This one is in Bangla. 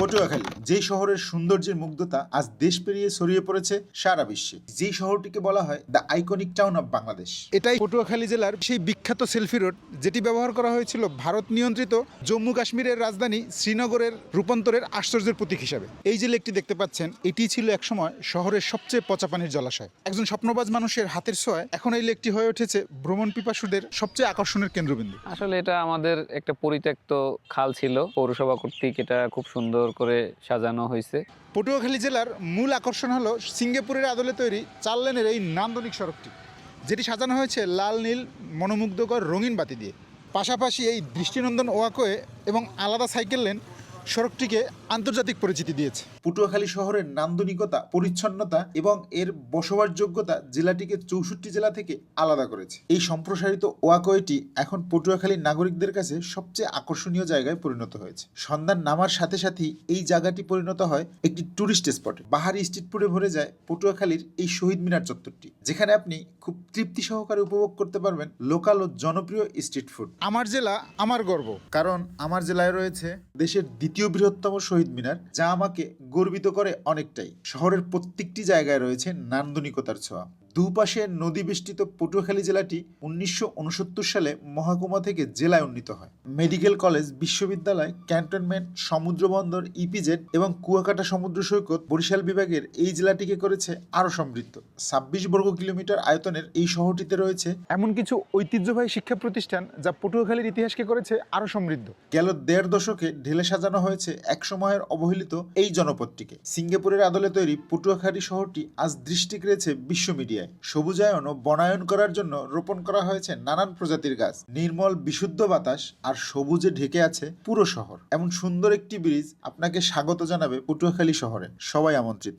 পটুয়াখালী, যেই শহরের সৌন্দর্যের মুগ্ধতা আজ দেশ পেরিয়ে ছড়িয়ে পড়েছে সারা বিশ্বে, যেই শহরটিকে বলা হয় the iconic town of Bangladesh. এটাই পটুয়াখালী জেলার সেই বিখ্যাত সেলফি রোড, যেটি ব্যবহার করা হয়েছিল ভারত নিয়ন্ত্রিত জম্মু কাশ্মীরের রাজধানী শ্রীনগরের রূপান্তরের আশ্চর্যের প্রতীক হিসাবে। এই যে লেকটি দেখতে পাচ্ছেন, এটি ছিল একসময় শহরের সবচেয়ে পচা পানির জলাশয়। একজন স্বপ্নবাজ মানুষের হাতের ছোঁয়ায় এখন এই লেকটি হয়ে উঠেছে ভ্রমণ পিপাসুদের সবচেয়ে আকর্ষণের কেন্দ্রবিন্দু। আসলে এটা আমাদের একটা পরিত্যক্ত খাল ছিল, পৌরসভা কর্তৃক এটা খুব সুন্দর করে সাজানো হয়েছে। পটুয়াখালী জেলার মূল আকর্ষণ হলো সিঙ্গাপুরের আদলে তৈরি 4 লেনের এই নান্দনিক সড়কটি, যেটি সাজানো হয়েছে লাল নীল মনোমুগ্ধকর রঙিন বাতি দিয়ে। পাশাপাশি এই দৃষ্টিনন্দন ওয়াকওয়ে এবং আলাদা সাইকেল লেন সড়কটিকে আন্তর্জাতিক পরিচিতি দিয়েছে। পটুয়াখালী শহরের নান্দনিকতা, পরিচ্ছন্নতা এবং এর বসবাসযোগ্যতা জেলাটিকে 64 জেলা থেকে আলাদা করেছে। এই সম্প্রসারিত ওয়াকওয়েটি এখন পটুয়াখালীর নাগরিকদের কাছে সবচেয়ে আকর্ষণীয় জায়গায় পরিণত হয়েছে। সন্ধ্যার নামার সাথে সাথেই এই জায়গাটি পরিণত হয় একটি টুরিস্ট স্পটে। বাহারি স্ট্রিট ফুডে ভরে যায় পটুয়াখালীর এই শহীদ মিনার চত্বরটি, যেখানে আপনি খুব তৃপ্তি সহকারে উপভোগ করতে পারবেন লোকাল ও জনপ্রিয় স্ট্রিট ফুড। আমার জেলা আমার গর্ব, কারণ আমার জেলায় রয়েছে দেশের দ্বিতীয় বৃহত্তম শহীদ মিনার, যা আমাকে গর্বিত করে অনেকটাই। শহরের প্রত্যেকটি জায়গায় রয়েছে নান্দনিকতার ছোঁয়া। দুপাশে নদী বেষ্টিত পটুয়াখালী জেলাটি 1969 সালে মহকুমা থেকে জেলায় উন্নীত হয়। মেডিকেল কলেজ, বিশ্ববিদ্যালয়, ক্যান্টনমেন্ট, সমুদ্র বন্দর, ইপিজেড এবং কুয়াকাটা সমুদ্র সৈকত বরিশাল বিভাগের এই জেলাটিকে করেছে আরও সমৃদ্ধ। 26 বর্গ কিলোমিটার আয়তনের এই শহরটিতে রয়েছে এমন কিছু ঐতিহ্যবাহী শিক্ষা প্রতিষ্ঠান যা পটুয়াখালীর ইতিহাসকে করেছে আরও সমৃদ্ধ। গেল 1.5 দশকে ঢেলে সাজানো হয়েছে একসময়ের অবহেলিত এই জনপদটিকে। সিঙ্গাপুরের আদলে তৈরি পটুয়াখালী শহরটি আজ দৃষ্টি কেড়েছে বিশ্ব মিডিয়ায়। সবুজায়ন ও বনায়ন করার জন্য রোপণ করা হয়েছে নানান প্রজাতির গাছ, নির্মল বিশুদ্ধ বাতাস আর সবুজে ঢেকে আছে পুরো শহর। এমন সুন্দর একটি ব্রিজ আপনাকে স্বাগত জানাবে পটুয়াখালী শহরে। সবাই আমন্ত্রিত।